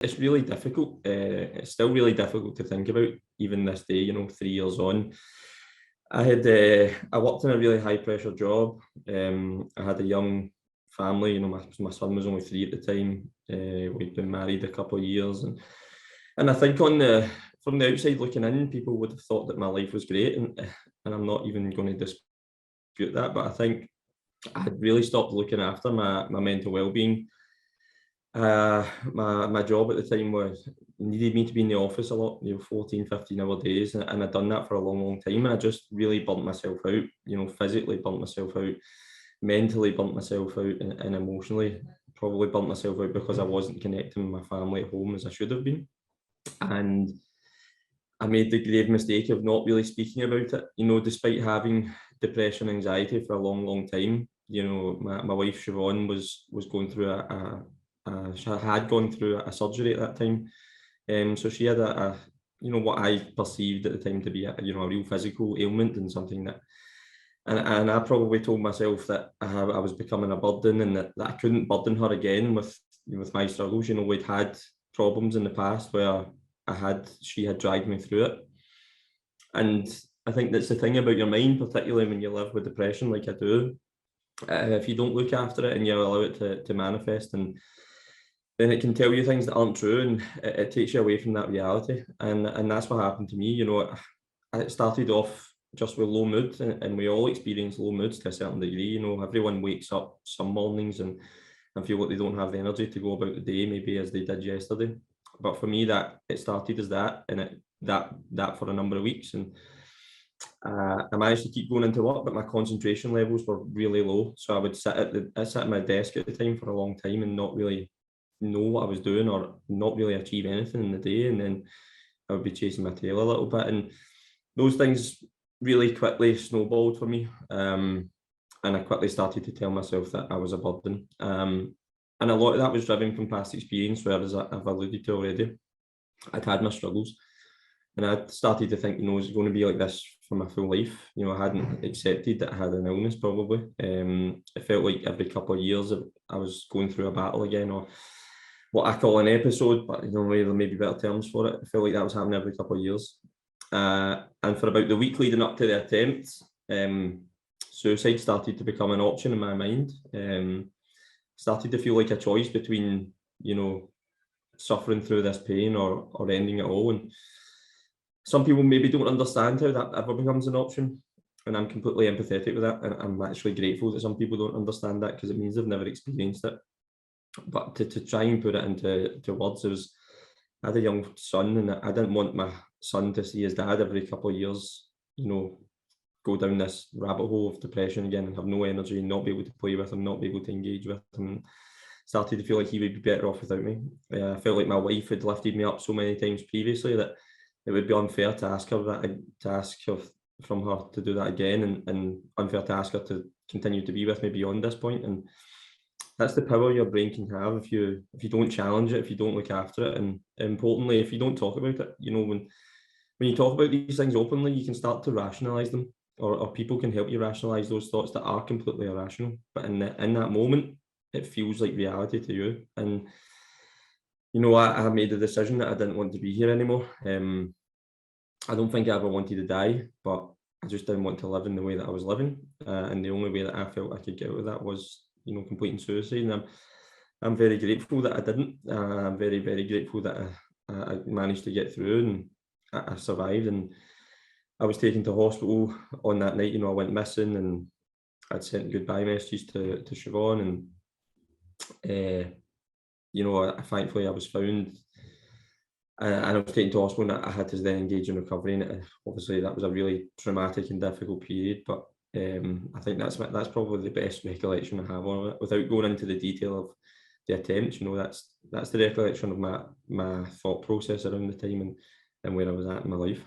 It's really difficult. It's still really difficult to think about, even this day, 3 years on. I worked in a really high pressure job. I had a young family, my son was only 3 at the time. We'd been married a couple of years, and I think from the outside looking in, people would have thought that my life was great, and I'm not even going to dispute that, but I think I had really stopped looking after my mental well-being. My job at the time needed me to be in the office a lot, 14, 15-hour days, and I'd done that for a long time, and I just really burnt myself out, physically burnt myself out, mentally burnt myself out, and emotionally probably burnt myself out because I wasn't connecting with my family at home as I should have been. And I made the grave mistake of not really speaking about it, despite having depression, anxiety for a long time. My wife Siobhan was going through she had gone through a surgery at that time. So she had what I perceived at the time to be a real physical ailment, and something that, and I probably told myself that I was becoming a burden, and that I couldn't burden her again with my struggles. We'd had problems in the past where she had dragged me through it. And I think that's the thing about your mind, particularly when you live with depression like I do. If you don't look after it and you allow it to manifest, and then it can tell you things that aren't true, and it takes you away from that reality. And that's what happened to me. It started off just with low mood, and we all experience low moods to a certain degree. Everyone wakes up some mornings and feel like they don't have the energy to go about the day, maybe as they did yesterday. But for me, that it started as that, and that for a number of weeks, and I managed to keep going into work, but my concentration levels were really low. So I would sit at my desk at the time for a long time and not really know what I was doing, or not really achieve anything in the day, and then I would be chasing my tail a little bit, and those things really quickly snowballed for me. And I quickly started to tell myself that I was a burden. And a lot of that was driven from past experience, where, as I've alluded to already, I'd had my struggles, and I'd started to think, it's going to be like this for my full life. I hadn't accepted that I had an illness, probably. It felt like every couple of years I was going through a battle again, or what I call an episode, but there may be better terms for it. I felt like that was happening every couple of years. And for about the week leading up to the attempt, suicide started to become an option in my mind. Started to feel like a choice between, suffering through this pain or ending it all. And some people maybe don't understand how that ever becomes an option. And I'm completely empathetic with that. And I'm actually grateful that some people don't understand that, because it means they've never experienced it. But to try and put it into words, I had a young son, and I didn't want my son to see his dad every couple of years, go down this rabbit hole of depression again, and have no energy, and not be able to play with him, not be able to engage with him. Started to feel like he would be better off without me. I felt like my wife had lifted me up so many times previously that it would be unfair to ask from her to do that again, and unfair to ask her to continue to be with me beyond this point. And that's the power your brain can have if you don't challenge it, if you don't look after it, and importantly, if you don't talk about it. When you talk about these things openly, you can start to rationalize them, or people can help you rationalize those thoughts that are completely irrational. But in that moment, it feels like reality to you. And I made the decision that I didn't want to be here anymore. I don't think I ever wanted to die, but I just didn't want to live in the way that I was living. And the only way that I felt I could get out of that was, completing suicide. And I'm very grateful that I didn't. I'm very, very grateful that I managed to get through, and I survived. And I was taken to hospital on that night. I went missing, and I'd sent goodbye messages to Siobhan, and thankfully I was found, and I was taken to hospital, and I had to then engage in recovery. And obviously that was a really traumatic and difficult period, but I think that's probably the best recollection I have of it, without going into the detail of the attempt. That's the recollection of my thought process around the time, and where I was at in my life.